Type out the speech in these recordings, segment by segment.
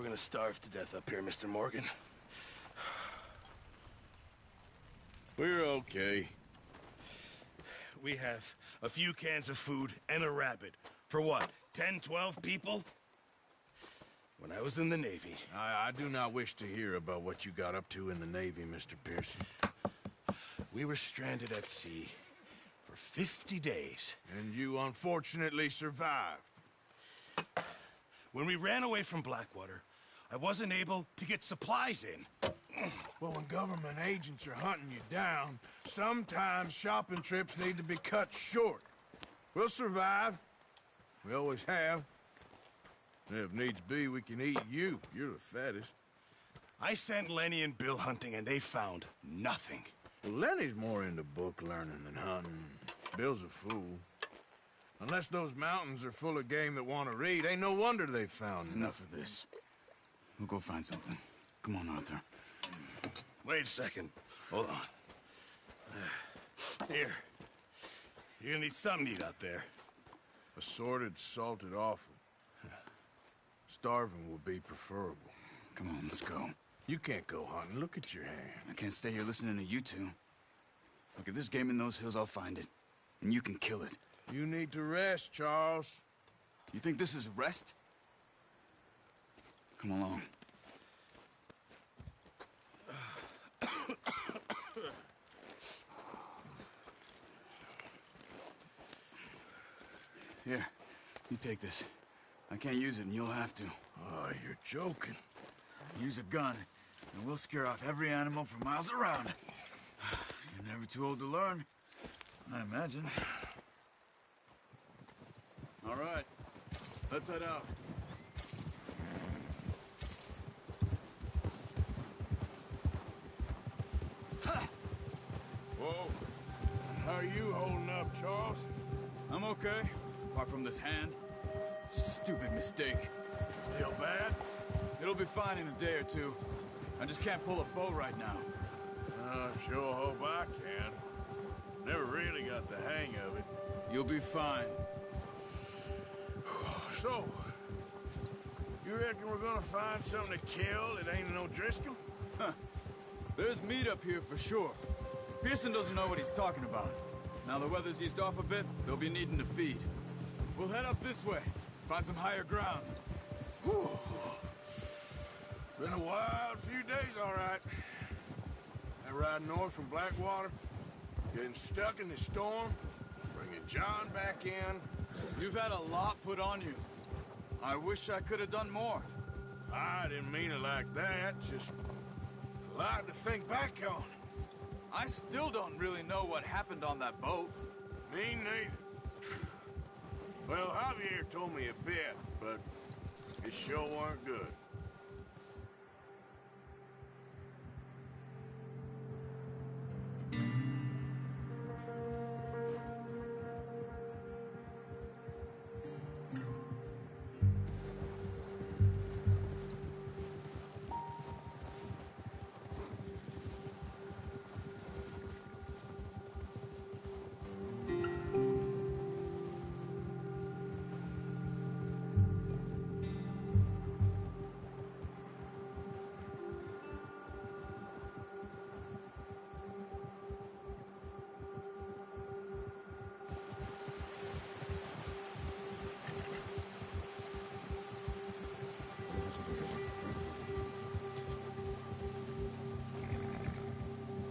We're gonna starve to death up here, Mr. Morgan. We're okay. We have a few cans of food and a rabbit. For what, 10, 12 people? When I was in the Navy... I do not wish to hear about what you got up to in the Navy, Mr. Pearson. We were stranded at sea for 50 days. And you unfortunately survived. When we ran away from Blackwater, I wasn't able to get supplies in. Well, when government agents are hunting you down, sometimes shopping trips need to be cut short. We'll survive. We always have. If needs be, we can eat you. You're the fattest. I sent Lenny and Bill hunting, and they found nothing. Well, Lenny's more into book learning than hunting. Bill's a fool. Unless those mountains are full of game that want to read, ain't no wonder they found Enough of this. We'll go find something. Come on, Arthur. Wait a second. Hold on. Here. You're gonna need something to eat out there. Assorted, salted offal. Starving will be preferable. Come on, let's go. You can't go hunting. Look at your hand. I can't stay here listening to you two. Look, if there's game in those hills, I'll find it. And you can kill it. You need to rest, Charles. You think this is rest? Come along. Here, you take this. I can't use it, and you'll have to. Oh, you're joking. Use a gun, and we'll scare off every animal for miles around. You're never too old to learn, I imagine. All right, let's head out. Whoa. How are you holding up, Charles? I'm okay, apart from this hand. Stupid mistake. Still bad? It'll be fine in a day or two. I just can't pull a bow right now. I sure hope I can. Never really got the hang of it. You'll be fine. So, you reckon we're gonna find something to kill that ain't no Driscoll? There's meat up here for sure. Pearson doesn't know what he's talking about. Now the weather's eased off a bit, they'll be needing to feed. We'll head up this way, find some higher ground. Whew. Been a wild few days, all right. That ride north from Blackwater, getting stuck in the storm, bringing John back in. You've had a lot put on you. I wish I could have done more. I didn't mean it like that, just a lot to think back on. I still don't really know what happened on that boat. Me neither. Well, Javier told me a bit, but it sure weren't good.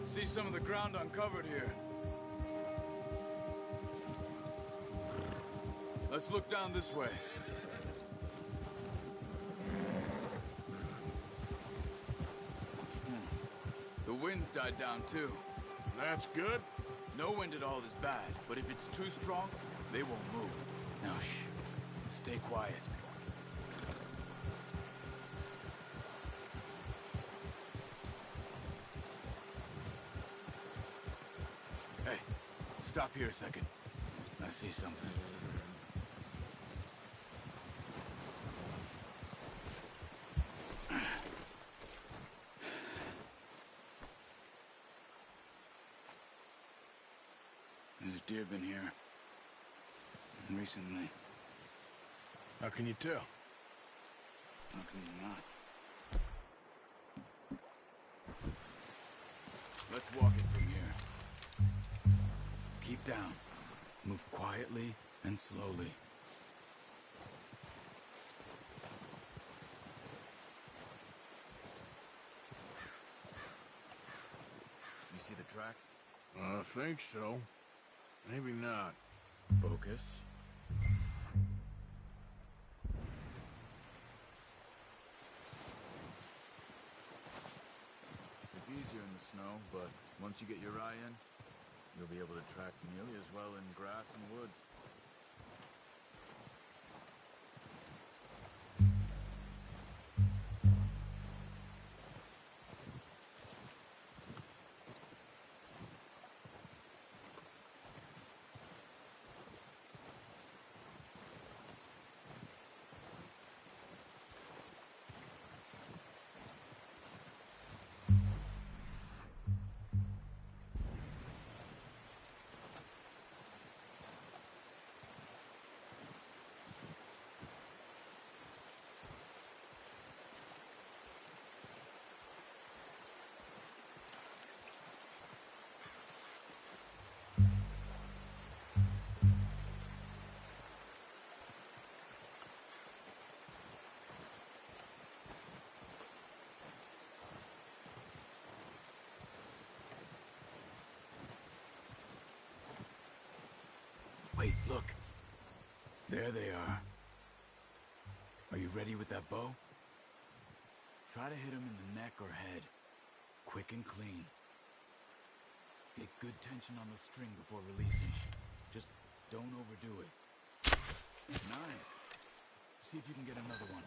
See some of the ground uncovered here. Let's look down this way. The wind's died down too. That's good. No wind at all is bad, but if it's too strong, they won't move. Now shh. Stay quiet. Hey, stop here a second. I see something. There's deer been here. Recently. How can you tell? How can you not? Let's walk it from here. Keep down. Move quietly and slowly. You see the tracks? I think so. Maybe not. Focus. It's easier in the snow, but once you get your eye in, you'll be able to track nearly as well in grass and woods. Wait, look. There they are. Are you ready with that bow? Try to hit him in the neck or head. Quick and clean. Get good tension on the string before releasing. Just don't overdo it. Nice. See if you can get another one.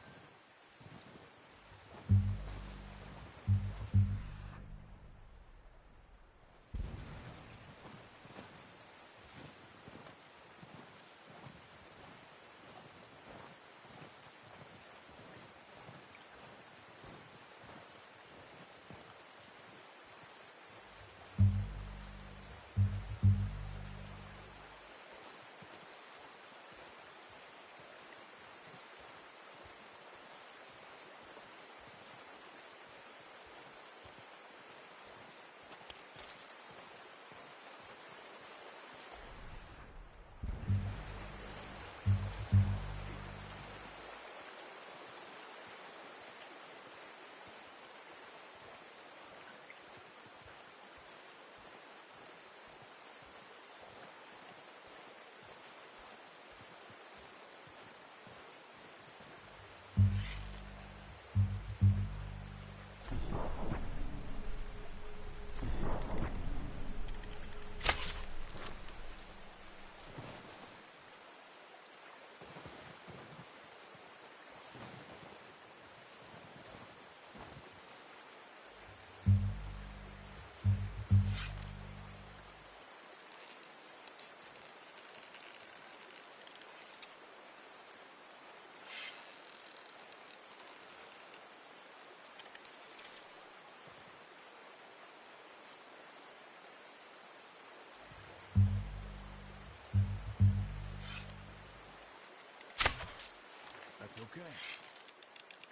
That's okay.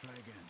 Try again.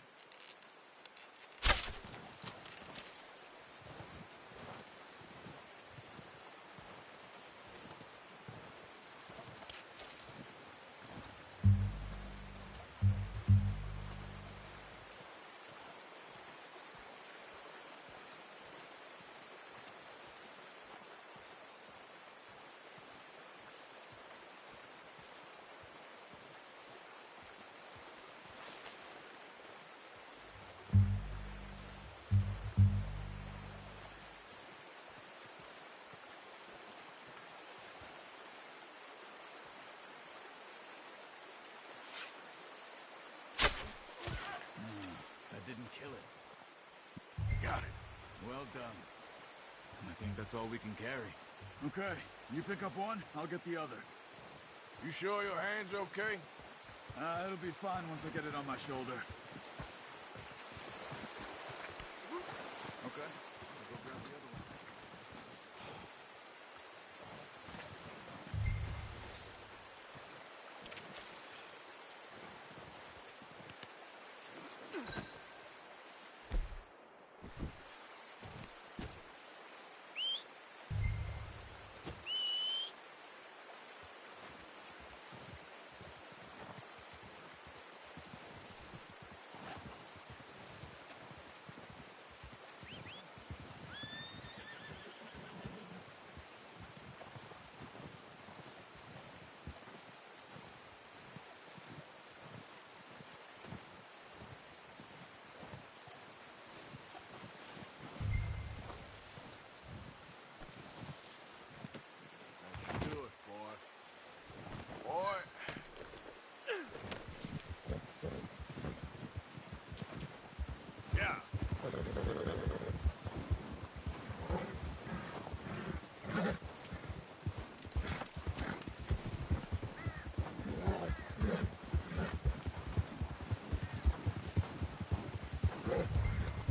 That didn't kill it. Got it. Well done. I think that's all we can carry. Okay, you pick up one, I'll get the other. You sure your hand's okay? It'll be fine once I get it on my shoulder. Okay, I'll go grab the other one.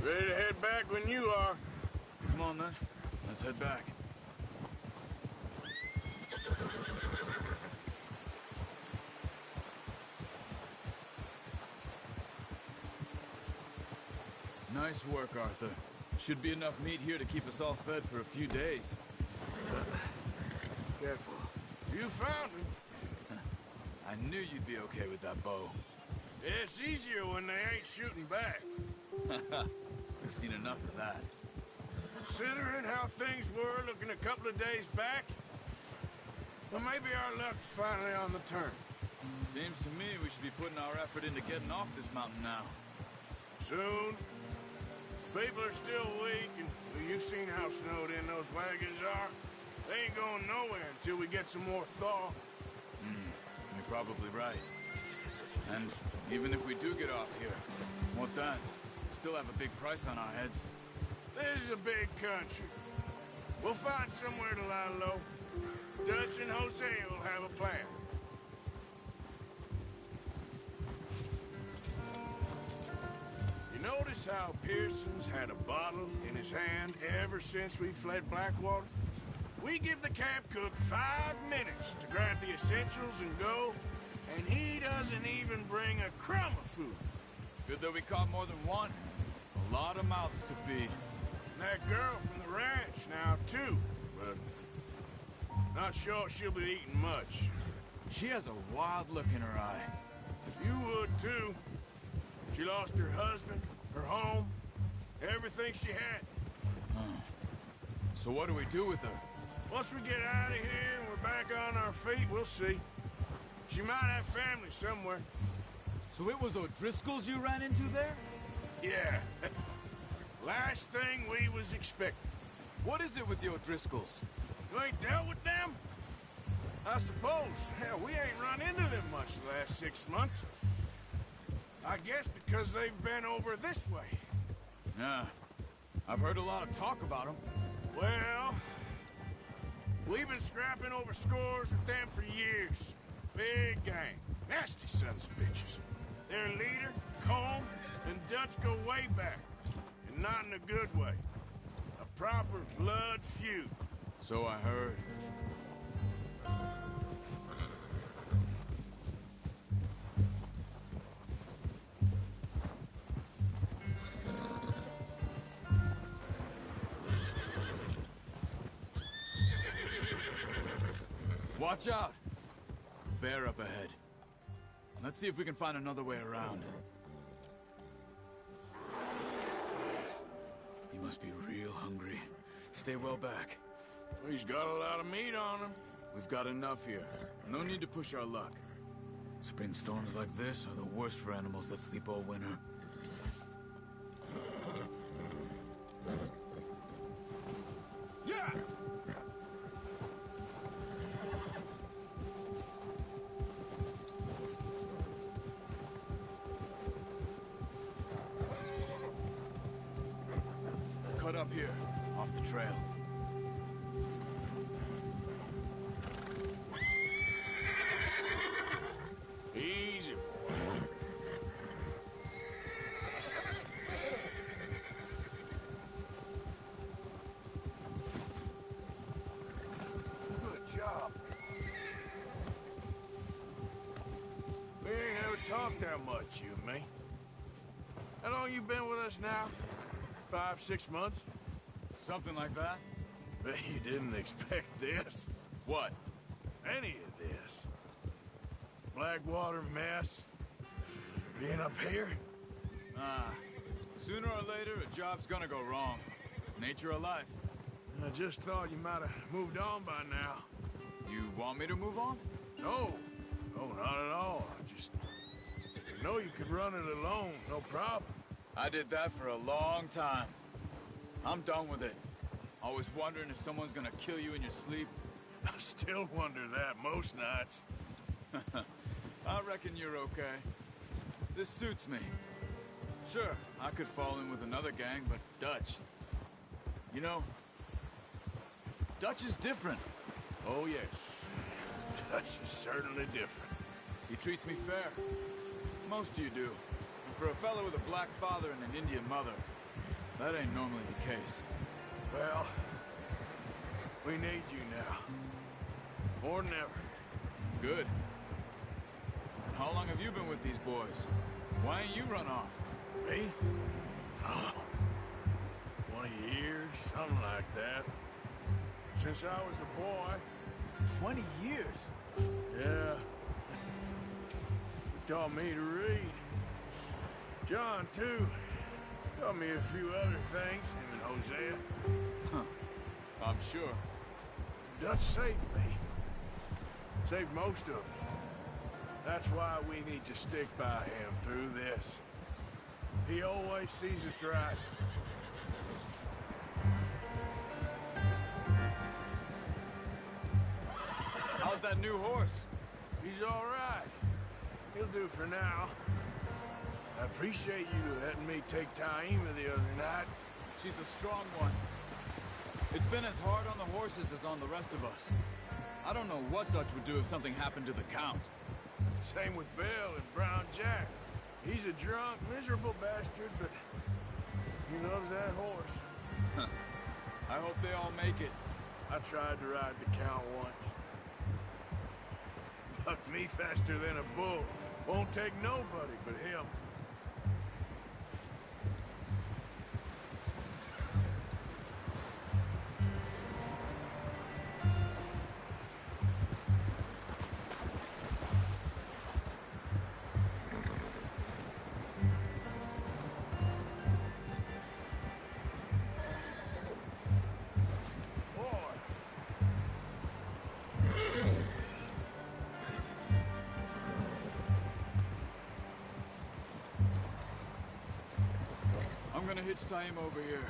Ready to head back when you are. Come on, then. Let's head back. Nice work, Arthur. Should be enough meat here to keep us all fed for a few days. Careful. You found him. I knew you'd be okay with that bow. It's easier when they ain't shooting back. We've seen enough of that. Considering how things were looking a couple of days back, well, maybe our luck's finally on the turn. Seems to me we should be putting our effort into getting off this mountain now. Soon. People are still weak, and well, you've seen how snowed in those wagons are. They ain't going nowhere until we get some more thaw. You're probably right. And even if we do get off here, what then? We still have a big price on our heads. This is a big country. We'll find somewhere to lie low. Dutch and Hosea will have a plan. You notice how Pearson's had a bottle in his hand ever since we fled Blackwater? We give the camp cook 5 minutes to grab the essentials and go, and he doesn't even bring a crumb of food. Good that we caught more than one. A lot of mouths to feed. And that girl from the ranch now, too, but not sure she'll be eating much. She has a wild look in her eye. You would, too. She lost her husband, her home, everything she had. So what do we do with her? Once we get out of here and we're back on our feet, we'll see. She might have family somewhere. So it was O'Driscolls you ran into there? Yeah. Last thing we was expecting. What is it with the O'Driscolls? You ain't dealt with them? I suppose. Hell, we ain't run into them much the last 6 months. I guess because they've been over this way. Yeah. I've heard a lot of talk about them. Well, we've been scrapping over scores with them for years. Big gang. Nasty sons of bitches. Their leader, Colm, and Dutch go way back. And not in a good way. A proper blood feud. So I heard. Watch out! Bear up ahead. Let's see if we can find another way around. He must be real hungry. Stay well back. He's got a lot of meat on him. We've got enough here. No need to push our luck. Spring storms like this are the worst for animals that sleep all winter. Yeah! Cut up here, off the trail. Easy. Good job. We ain't ever talked that much, you and me. How long you been with us now? 5, 6 months? Something like that? Bet you didn't expect this. What? Any of this. Blackwater mess. Being up here. Sooner or later, a job's gonna go wrong. Nature of life. I just thought you might have moved on by now. You want me to move on? No. No, not at all. I just... know you could run it alone, no problem. I did that for a long time. I'm done with it. Always wondering if someone's gonna kill you in your sleep. I still wonder that most nights. I reckon you're okay. This suits me. Sure, I could fall in with another gang, but Dutch... You know, Dutch is different. Oh, yes. Dutch is certainly different. He treats me fair. Most of you do. And for a fellow with a black father and an Indian mother, That ain't normally the case. Well, we need you now. More than ever. Good. How long have you been with these boys? Why ain't you run off? Me? Oh, 20 years, something like that. Since I was a boy. 20 years? Yeah. He taught me to read. John, too. Taught me a few other things, him and Hosea. Huh. I'm sure. Dutch saved me. Saved most of us. That's why we need to stick by him through this. He always sees us right. How's that new horse? He's all right. He'll do for now. I appreciate you letting me take Taima the other night. She's a strong one. It's been as hard on the horses as on the rest of us. I don't know what Dutch would do if something happened to the Count. Same with Bill and Brown Jack. He's a drunk, miserable bastard, but he loves that horse. I hope they all make it. I tried to ride the Count once. Bucked me faster than a bull. Won't take nobody but him. I'm gonna hitch Taima over here.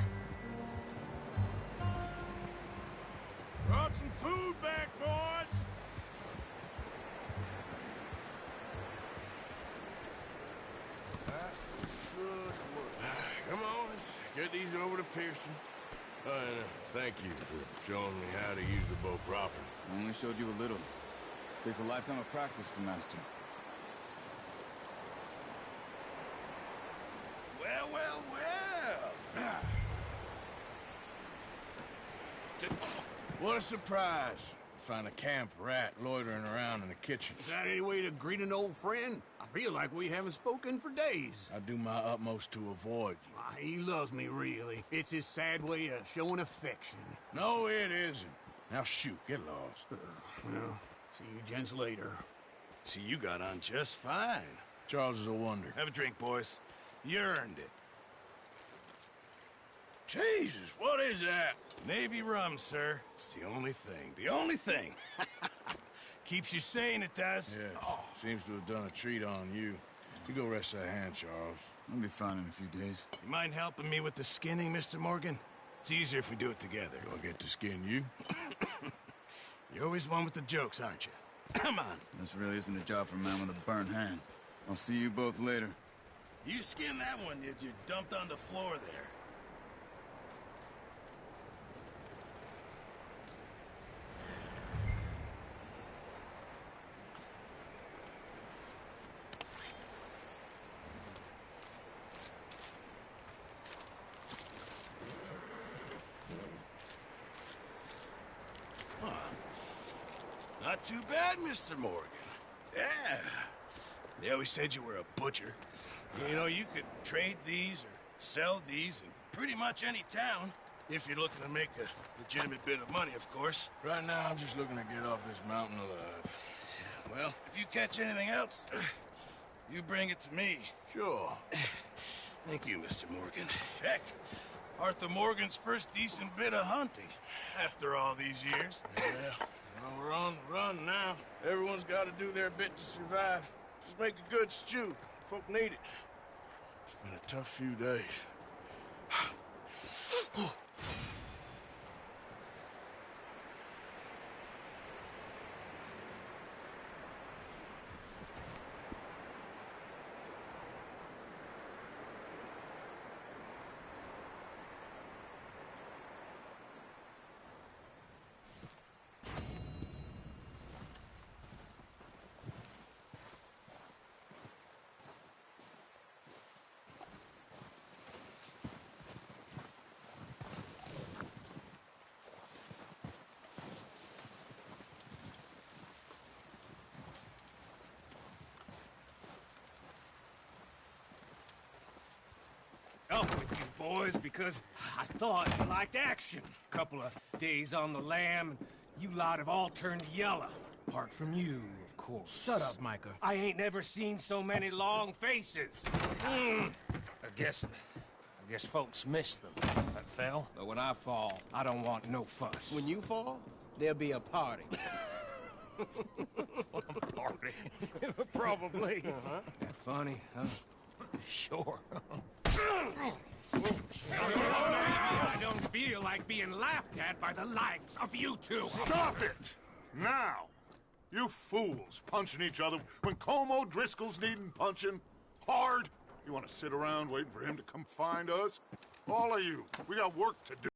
Brought some food back, boys! Good work. Come on, let's get these over to Pearson. And thank you for showing me how to use the bow properly. I only showed you a little. Takes a lifetime of practice to master. Well, well, well. What a surprise. Find a camp rat loitering around in the kitchen. Is that any way to greet an old friend? I feel like we haven't spoken for days. I do my utmost to avoid you. Why, he loves me, really. It's his sad way of showing affection. No, it isn't. Now shoot, get lost. Well, see you gents later. See, you got on just fine. Charles is a wonder. Have a drink, boys. You earned it. Jesus, what is that? Navy rum, sir. It's the only thing. The only thing. Keeps you sane, it does. Yeah, seems to have done a treat on you. You go rest that hand, Charles. I'll be fine in a few days. You mind helping me with the skinning, Mr. Morgan? It's easier if we do it together. Do I get to skin you? You're always one with the jokes, aren't you? Come on. This really isn't a job for a man with a burnt hand. I'll see you both later. You skinned that one you dumped on the floor there. Not too bad, Mr. Morgan. Yeah. They always said you were a butcher. You know, you could trade these or sell these in pretty much any town. If you're looking to make a legitimate bit of money, of course. Right now, I'm just looking to get off this mountain alive. Well, if you catch anything else, you bring it to me. Sure. Thank you, Mr. Morgan. Heck, Arthur Morgan's first decent bit of hunting after all these years. Yeah. Well, we're on the run now. Everyone's got to do their bit to survive. Just make a good stew. Folk need it. It's been a tough few days. boys because I thought you liked action. Couple of days on the lam, and you lot have all turned yellow. Apart from you, of course. Shut up, Micah. I ain't never seen so many long faces. I guess folks miss them. That fell. But when I fall, I don't want no fuss. When you fall, there'll be a party. Party. Probably. That funny, huh? Sure. I don't feel like being laughed at by the likes of you two. Stop it! Now! You fools punching each other when Colm O'Driscoll's needing punching. Hard! You want to sit around waiting for him to come find us? All of you, we got work to do.